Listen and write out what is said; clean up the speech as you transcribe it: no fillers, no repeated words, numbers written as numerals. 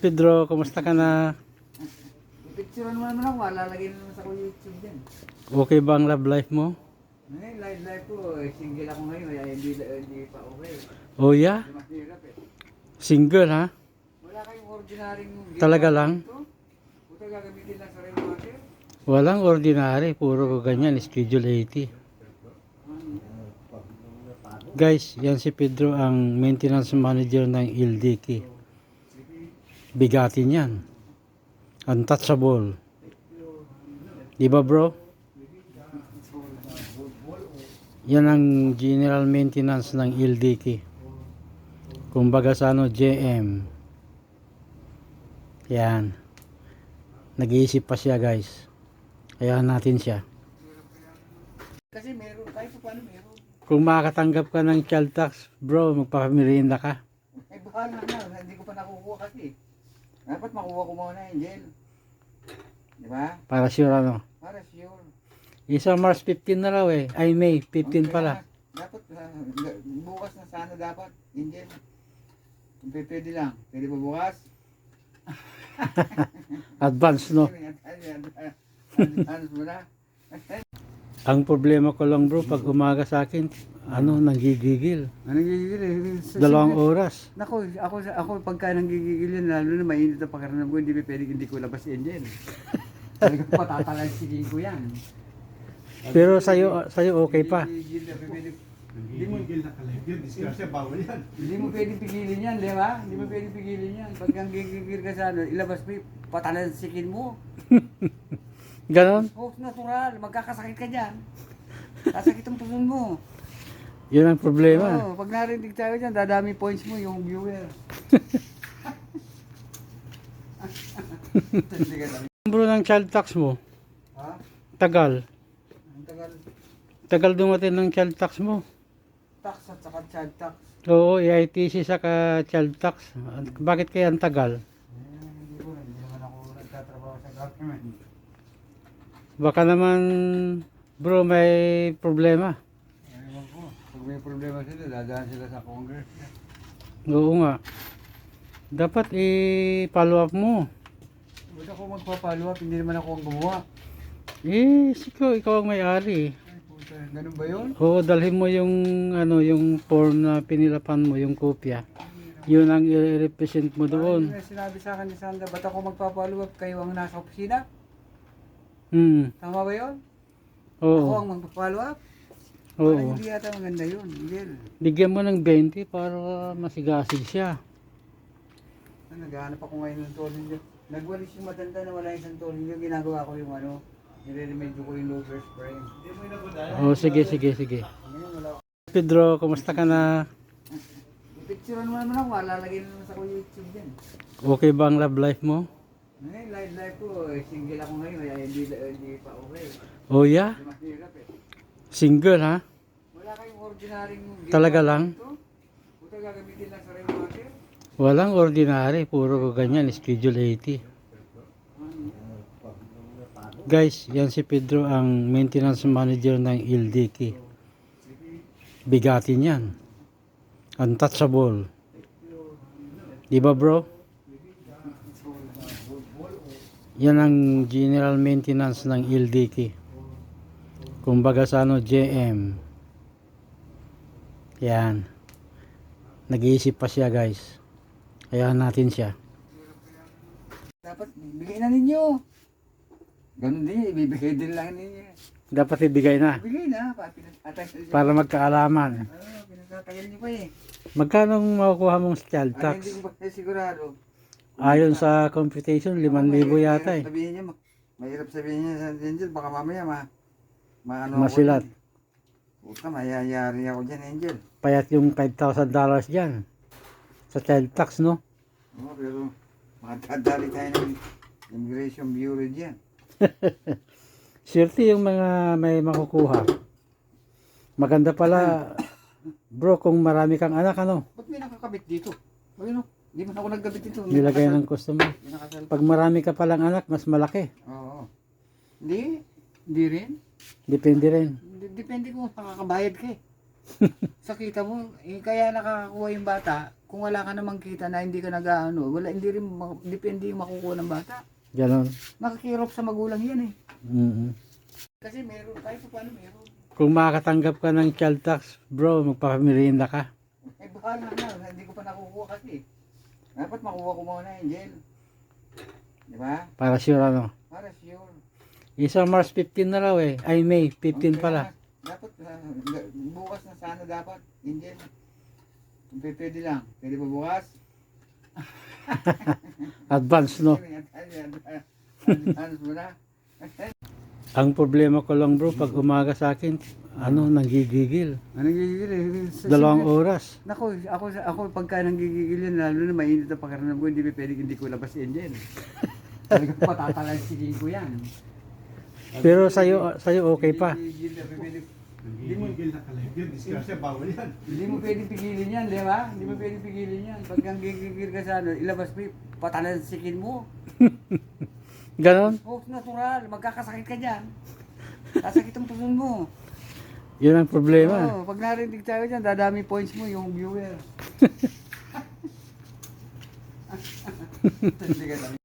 Pedro, kumusta ka na? Picturean mo naman ako, malalagay na naman sa YouTube din. Okay ba ang love life mo? Ngayon, live ko, single ako ngayon, kaya hindi pa okay. Oh yeah? Hindi mahirap eh. Single ha? Wala kayong ordinaryong Talaga lang? Puta gagamitin lang sa rainwater. Walang ordinary, puro ganyan, schedule 80. Guys, yan si Pedro ang maintenance manager ng LDK. Bigatin yan. Untouchable. Diba bro? Yan ang general maintenance ng LDK. Kumbaga sa ano, JM. Yan. Nag-iisip pa siya guys. Kaya natin siya. Kasi meron, kahit paano meron. Kung makakatanggap ka ng child tax, bro, magpapamerienda ka. Eh bahala na, hindi ko pa nakukuha kasi. Dapat makuha ko muna yung gel. Di ba? Para sure ano. Para sure. Isa March 15 na raw eh. Ay May 15 pala. Dapat, bukas na sana dapat, yung gel. Kung pwede lang. Pwede ba bukas? Advance no. Advance mo na. Ang problema ko lang bro, pag umaga sa akin, ano, nanggigigil. Anong gigigil eh? 2 oras. Ako pagka nanggigigil yan, lalo na mainit ang pagkaramdam ko, hindi ko labas yan dyan. Talagang patatalansigin ko yan. Pero sa'yo okay pa. Hindi mo Gigil na ka-live yun, disgrasya, bawal yan. pwedeng pigilin yan, di ba? Hindi mo pwedeng pigilin yan. Pag nanggigigil ka sa ano, ilabas mo, patalansikin mo. Ganon? Hoax natural, magkakasakit ka dyan. Sasakit ang puson mo. Yun ang problema. Oo, pag narinig tayo dyan, dadami points mo yung viewer. Bro ng child tax mo, Ha? tagal. Ang tagal. Tagal dumating ng child tax mo. Tax at saka child tax. Oo, EITC saka child tax. Bakit kaya ang tagal? Hindi naman ako nagtatrabaho sa government. Baka naman bro may problema. Ewan ko, pag may problema sila, dadaan sila sa Congress. Oo nga. Dapat i-follow up mo. Ba't ako magpa-follow up? Hindi naman ako ang gumawa. Ikaw ang may-ari. Ay, puta, ganun ba yun? Oo, dalhin mo yung ano, yung form na pinilapan mo, yung kopya. Yun ang i-represent mo doon. Ay, sinabi sa akin ni Sandra, ba't ako magpa-follow up? Kayo ang nasa opisina? Tama ba yun? Ako Oo. ang magpa-follow up? Oo. Parang hindi yata maganda yun, Miguel. Bigyan mo ng 20 para masigasig siya. Naghahanap ako ngayon ng tornilyo. Nagwalis yung matanda na wala isang tornilyo. Ginagawa ko yung ano, nire-remedyo ko yung lower spring. Oo, sige. Ngayon wala ako. Pedro, kumusta ka na? Picturean mo naman ako, malalagay na naman sa YouTube din. Okay ba ang love life mo? Ngayon, live ko, single ako ngayon, kaya hindi pa okay. Oh yeah? Hindi mahirap eh. Single ha? Wala kayong ordinaryong Talaga lang? Puta gagamitin lang sa rainwater. Walang ordinary, puro ganyan, schedule 80. Guys, yan si Pedro ang maintenance manager ng LDK. Bigatin yan. Untouchable. Diba bro? Yan ang general maintenance ng LDK. Kumbaga sa ano, JM. Yan. Nag-iisip pa siya guys. Kaya natin siya. Dapat bigay na ninyo. Ganun din, ibibigay din lang ninyo. Dapat ibigay na. Bigay na, pinatatayan Para magkaalaman. pinatatayan niyo pa eh. Magkano makukuha mong child Ay, tax? hindi ko pa sigurado. Ayon sa computation, 5,000 yata eh. Sabihin niya, mahirap sabihin niya sa Angel, baka mamaya maano Masilat. ako. Puta, mayayari ako dyan, Angel. Payat yung $5,000 dyan. Sa child tax, no? Oo, pero makadali tayo ng Immigration Bureau dyan. Swerte yung mga may makukuha. Maganda pala, bro, kung marami kang anak, ano? Ba't may nakakabit dito? Ayun o, hindi man ako nagkabit dito. Nilagay ng customer. May nakasal. Pag marami ka palang anak, mas malaki. Oo. Hindi rin. Depende rin. Depende kung nakakabayad ka eh. Sa kita mo, kaya nakakakuha yung bata, kung wala ka namang kita na hindi ka nag-ano, wala, hindi rin, depende yung makukuha ng bata. Ganon. Makakirop sa magulang yan eh. Mm. Kasi meron, kahit pa paano meron. Kung makakatanggap ka ng child tax, bro, magpapamerienda ka. Eh bahala na, hindi ko pa nakukuha kasi. Dapat makuha ko muna yung gel. Di ba? Para sure ano. Para sure. Isang March 15 na raw eh. Ay, May 15 pala. Dapat, bukas na sana dapat, yung gel. Kung pwede lang. Pwede ba bukas? Advance, no? Advance mo na. Ang problema ko lang, bro, pag umaga sa akin, nanggigigil. Anong gigigil eh? 2 oras. Nako, ako pagka nanggigigil yan, lalo na mainit ang pakiramdam ko, hindi pwede hindi ko labas yan dyan. Talagang patatalansigin ko yan. Pero sa'yo okay pa. Hindi mo, Nanggigigil na kalayag yun. Disgrasya, bawal yan. hindi mo pwede pigilin yan, di ba? Hindi mo pwede pigilin yan. Pag nanggigigil ka sa ano, ilabas mo, patalansikin mo. Ganon. Oh, natural, magkakasakit ka dyan. Sasakit ang puso mo. Yun ang problema. Oh, pag narinig tayo dyan, dadami points mo yung viewer. Sige lang.